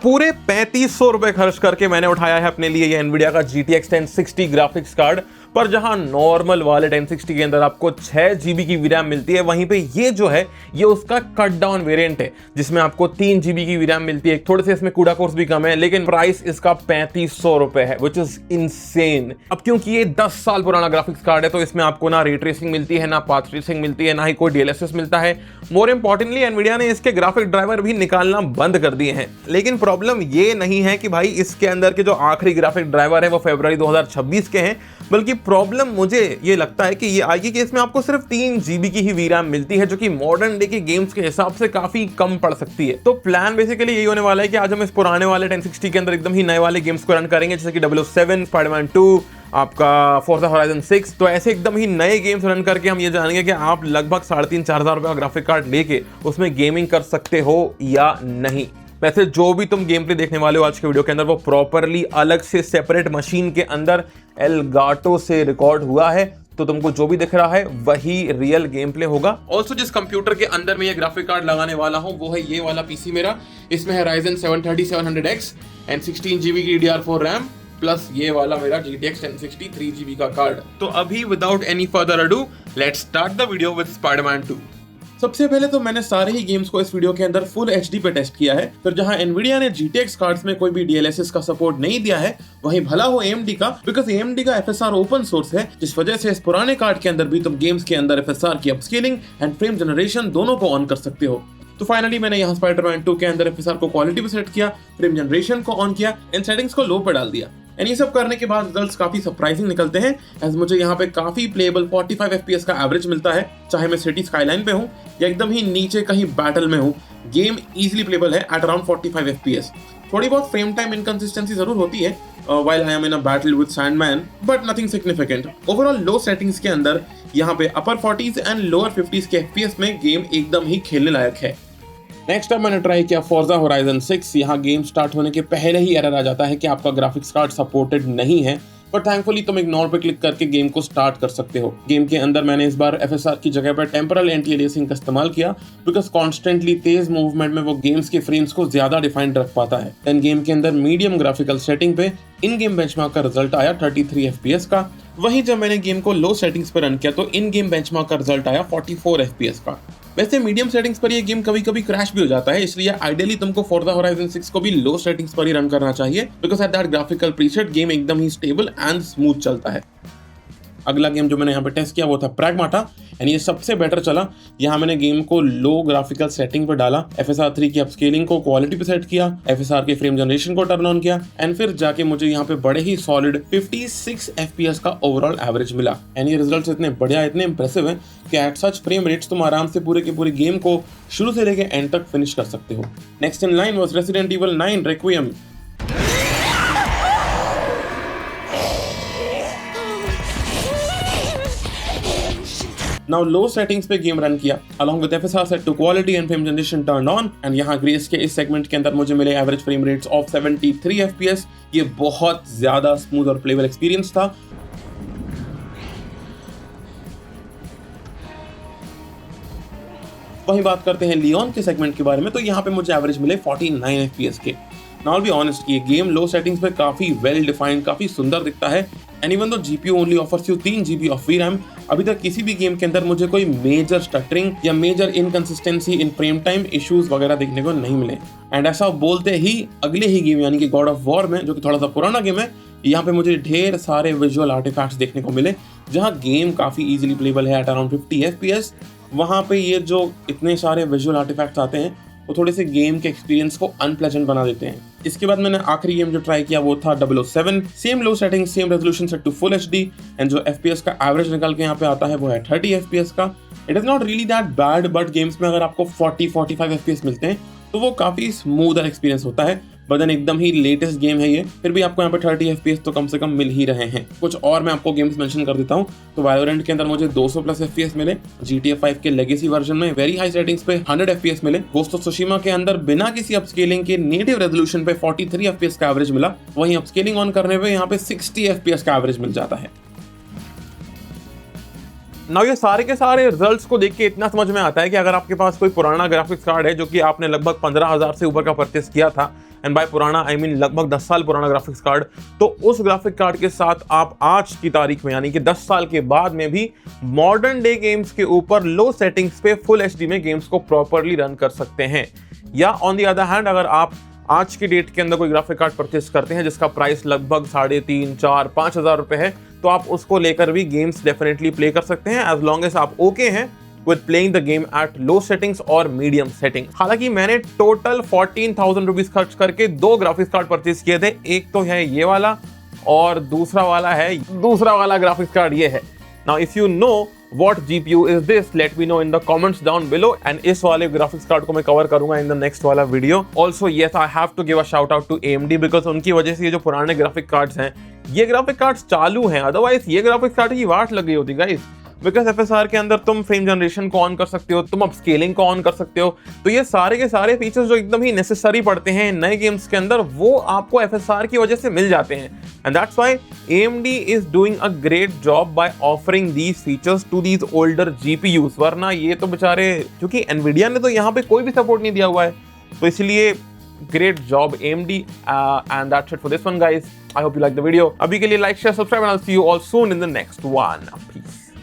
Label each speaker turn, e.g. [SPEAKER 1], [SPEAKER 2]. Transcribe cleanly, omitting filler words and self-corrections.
[SPEAKER 1] पूरे 3500 रुपए खर्च करके मैंने उठाया है अपने लिए ये एनवीडिया का GTX 1060 ग्राफिक्स कार्ड। पर जहां नॉर्मल वाले 1060 के अंदर आपको 6 GB की वीरैम मिलती है, वहीं पे ये जो है ये उसका कट डाउन वेरिएंट है जिसमें आपको 3 GB की वीरैम मिलती है। थोड़े से इसमें कूड़ा कोर्स भी कम है, लेकिन प्राइस इसका 3500 रुपए है, विच इज इनसेन। अब क्योंकि ये 10 साल पुराना ग्राफिक्स कार्ड है तो इसमें आपको ना रे ट्रेसिंग मिलती है, ना पाथ ट्रेसिंग मिलती है, ना ही कोई DLSS मिलता है। मोर इंपॉर्टेंटली एनवीडिया ने इसके ग्राफिक ड्राइवर भी निकालना बंद कर दिए हैं। लेकिन प्रॉब्लम ये नहीं है कि भाई इसके अंदर के जो आखिरी ग्राफिक ड्राइवर है वो फरवरी 2026 के हैं, बल्कि प्रॉब्लम मुझे ये लगता है कि ये आएगी कि इसमें आपको सिर्फ 3 GB की ही वीरैम मिलती है, जो कि मॉडर्न डे के गेम्स के हिसाब से काफी कम पड़ सकती है। तो प्लान बेसिकली यही होने वाला है कि आज हम इस पुराने वाले 1060 के अंदर एकदम ही नए वाले गेम्स को रन करेंगे, जैसे कि 007, स्पाइडरमैन 2, आपका फोर्जा होराइजन 6। तो ऐसे एकदम ही नए गेम्स रन करके हम ये जानेंगे कि आप लगभग 3,500-4,000 रुपए का ग्राफिक कार्ड लेके उसमें गेमिंग कर सकते हो या नहीं। वैसे जो भी तुम गेम प्ले देखने वाले हो आज के वीडियो के अंदर, वो प्रॉपरली अलग से सेपरेट मशीन के अंदर एलगाटो से रिकॉर्ड हुआ है, तो तुमको जो भी दिख रहा है वही रियल गेम प्ले होगा। ऑल्सो जिस कंप्यूटर के अंदर मैं ये ग्राफिक कार्ड लगाने वाला हूं वो है ये वाला पीसी मेरा। इसमें है Ryzen 730 700X एंड 16 GB की DDR4 रैम प्लस ये वाला मेरा GTX 1060 3 GB का कार्ड। तो अभी without any further ado let's start the video with Spiderman 2। सबसे पहले तो मैंने सारे ही गेम्स को इस वीडियो के अंदर फुल HD पे टेस्ट किया है। फिर जहां एनवीडिया ने GTX कार्ड्स में कोई भी DLSS का सपोर्ट नहीं दिया है, वहीं भला हो AMD का, बिकॉज AMD का FSR ओपन सोर्स है, जिस वजह से इस पुराने कार्ड के अंदर भी तुम गेम्स के अंदर FSR की अपस्केलिंग एंड फ्रेम जनरेशन दोनों को ऑन कर सकते हो। तो फाइनली मैंने यहाँ स्पाइडरमैन 2 के अंदर FSR को क्वालिटी पे सेट किया, फ्रेम जनरेशन को ऑन किया, इन सेटिंग्स को लो पे डाल दिया। एंड ये सब करने के बाद रिजल्ट्स काफी सरप्राइजिंग निकलते हैं, एज मुझे यहाँ पे काफी प्लेएबल 45 FPS का एवरेज मिलता है, चाहे मैं सिटी स्काईलाइन पे हूँ या एकदम ही नीचे कहीं बैटल में हूँ। गेम इजीली प्लेएबल है एट अराउंड 45 FPS। थोड़ी बहुत फ्रेम टाइम इनकंसिस्टेंसी जरूर होती है while I am in a battle with Sandman, but nothing significant. Overall low settings के अंदर यहाँ पे अपर 40s एंड लोअर 50s के FPS में गेम एकदम ही खेलने लायक है। नेक्स्ट अब मैंने ट्राई किया फोर्जा होराइजन 6। यहाँ गेम स्टार्ट होने के पहले ही एरर आ जाता है कि आपका ग्राफिक्स कार्ड सपोर्टेड नहीं है, पर थैंकफुली तुम इग्नोर पे क्लिक करके गेम को स्टार्ट कर सकते हो। गेम के अंदर मैंने इस बार FSR की जगह पर टेम्परल एंटी एलियासिंग का इस्तेमाल किया, बिकॉज कॉन्स्टेंटली तेज मूवमेंट में वो गेम्स के फ्रेम्स को ज्यादा डिफाइंड रख पाता है। देन गेम के अंदर मीडियम ग्राफिकल सेटिंग पे इन गेम बेंचमार्क का रिजल्ट आया 33 FPS का। वहीं जब मैंने गेम को लो सेटिंग्स पर रन किया तो इन गेम बेंचमार्क का रिजल्ट आया 44 FPS का। वैसे मीडियम सेटिंग्स पर ये गेम कभी कभी क्रैश भी हो जाता है, इसलिए आइडियली तुमको फोर्जा होराइजन 6 को भी लो सेटिंग्स पर ही रन करना चाहिए, because at that graphical preset game एकदम ही स्टेबल एंड स्मूथ चलता है। अगला गेम जो मैंने यहाँ पे टेस्ट किया वो था प्रैग्माटा, एंड ये सबसे बेटर चला। यहाँ मैंने गेम को लो ग्राफिकल सेटिंग पर डाला, FSR 3 की अपस्केलिंग को क्वालिटी पे सेट किया, FSR के फ्रेम जनरेशन को टर्न ऑन किया, एंड फिर जाके मुझे यहाँ पे बड़े ही सॉलिड 56 FPS का ओवरऑल एवरेज मिला। एंड ये रिजल्ट्स इतने बढ़िया, इतने इंप्रेसिव हैं कि एट सच फ्रेम रेट्स तुम आराम से पूरे के पूरे गेम को शुरू से लेके एंड तक फिनिश कर सकते हो। Next in line was resident evil 9 रेक्विएम। Now low settings पे गेम रन किया, along with FSR set to quality and frame generation turned on, and यहाँ ग्रेस के इस सेगमेंट के अंदर मुझे मिले average frame rates of 73 FPS। ये बहुत ज्यादा स्मूथ और प्लेबल एक्सपीरियंस था। वहीं बात करते हैं लियोन के सेगमेंट के बारे में, तो यहाँ पे मुझे एवरेज मिले 49 FPS के। Now be honest, ये गेम लो सेटिंग्स पे काफी वेल डिफाइंड, काफी सुंदर दिखता है। And even though GPU only offers you 3 GB of VRAM, अभी तक किसी भी गेम के अंदर मुझे कोई मेजर स्टटरिंग या major inconsistency in frame time issues वगैरह देखने को नहीं मिले। एंड ऐसा बोलते ही अगले ही गेम यानी कि गॉड ऑफ वॉर में, जो कि थोड़ा सा पुराना गेम है, यहाँ पे मुझे ढेर सारे विजुअल आर्टिफैक्ट्स देखने को मिले, जहाँ गेम काफी इजीली प्लेबल है एट अराउंड 50 FPS। वहाँ पे ये जो इतने सारे विजुअल आर्टिफैक्ट्स आते हैं वो थोड़े से गेम के एक्सपीरियंस को अनप्लेजेंट बना देते हैं। इसके बाद मैंने आखिरी गेम जो ट्राई किया वो था 007। Same low setting, same resolution set to full HD, and जो FPS का एवरेज निकल के यहाँ पे आता है वो है 30 FPS का। It is not really that bad, but games में अगर आपको 40-45 FPS मिलते हैं तो वो काफी स्मूदर एक्सपीरियंस होता है। बदन एकदम ही लेटेस्ट गेम है ये, फिर भी आपको यहाँ पे 30 FPS तो कम से कम मिल ही रहे हैं। कुछ और मैं आपको गेम्स मेंशन कर देता हूँ, तो वैलोरेंट के अंदर मुझे 200+ FPS मिले, GTA 5 के लेगेसी वर्जन में वेरी हाई सेटिंग्स पे 100 FPS मिले, गोस्ट ऑफ त्सुशिमा के अंदर बिना किसी अपस्केलिंग के नेटिव रेजोल्यूशन पे 43 FPS का एवरेज मिला, वहीं अपस्केलिंग ऑन करने पे यहाँ पे 60 FPS का एवरेज मिल जाता है। ना ये सारे के सारे रिजल्ट्स को देख के इतना समझ में आता है कि अगर आपके पास कोई पुराना ग्राफिक्स कार्ड है जो कि आपने लगभग 15,000 से ऊपर का परचेस किया था, एंड बाय पुराना आई मीन लगभग 10 साल पुराना ग्राफिक्स कार्ड, तो उस ग्राफिक कार्ड के साथ आप आज की तारीख में यानी कि 10 साल के बाद में भी मॉडर्न डे गेम्स के ऊपर लो सेटिंग्स पे फुल एचडी में गेम्स को प्रॉपरली रन कर सकते हैं। या ऑन दी अदर हैंड अगर आप आज की डेट के अंदर कोई ग्राफिक कार्ड परचेस करते हैं जिसका प्राइस लगभग 3,500, 4,000, 5,000 रुपए है, तो आप उसको लेकर भी गेम्स डेफिनेटली प्ले कर सकते हैं एज लॉन्ग एज आप ओके हैं with playing the game at low settings और मीडियम सेटिंग। हालांकि मैंने टोटल 14,000 रुपीज खर्च करके 2 ग्राफिक्स कार्ड परचेस किए थे, एक तो है ये वाला और दूसरा वाला ग्राफिक्स कार्ड ये है। Now if you know what GPU is this, let me know in the comments down below, and इस वाले ग्राफिक्स कार्ड को मैं कवर करूंगा in the next वाला video. Also yes, I have to give a shout out to AMD because उनकी वजह से ये जो पुराने ग्राफिक कार्ड्स हैं, ये ग्राफिक कार्ड्स चालू हैं, अदरवाइज ये ग्राफिक्स कार्ड की वाट लग गई होती गाइस। बिकॉज FSR के अंदर तुम फ्रेम जनरेशन को ऑन कर सकते हो, तुम अपस्केलिंग को ऑन कर सकते हो, तो ये सारे के सारे फीचर्स जो एकदम ही नेसेसरी पड़ते हैं नए गेम्स के अंदर, वो आपको FSR की वजह से मिल जाते हैं। And that's why AMD is doing a great job by offering these features to these older GPUs, वरना ये तो बेचारे, क्योंकि एनवीडिया ने तो यहाँ पे कोई भी सपोर्ट नहीं दिया हुआ है, तो इसलिए great job AMD, and that's it for this one guys. I hope you like the video. अभी के लिए like, share, subscribe and I'll see you all soon in the next one.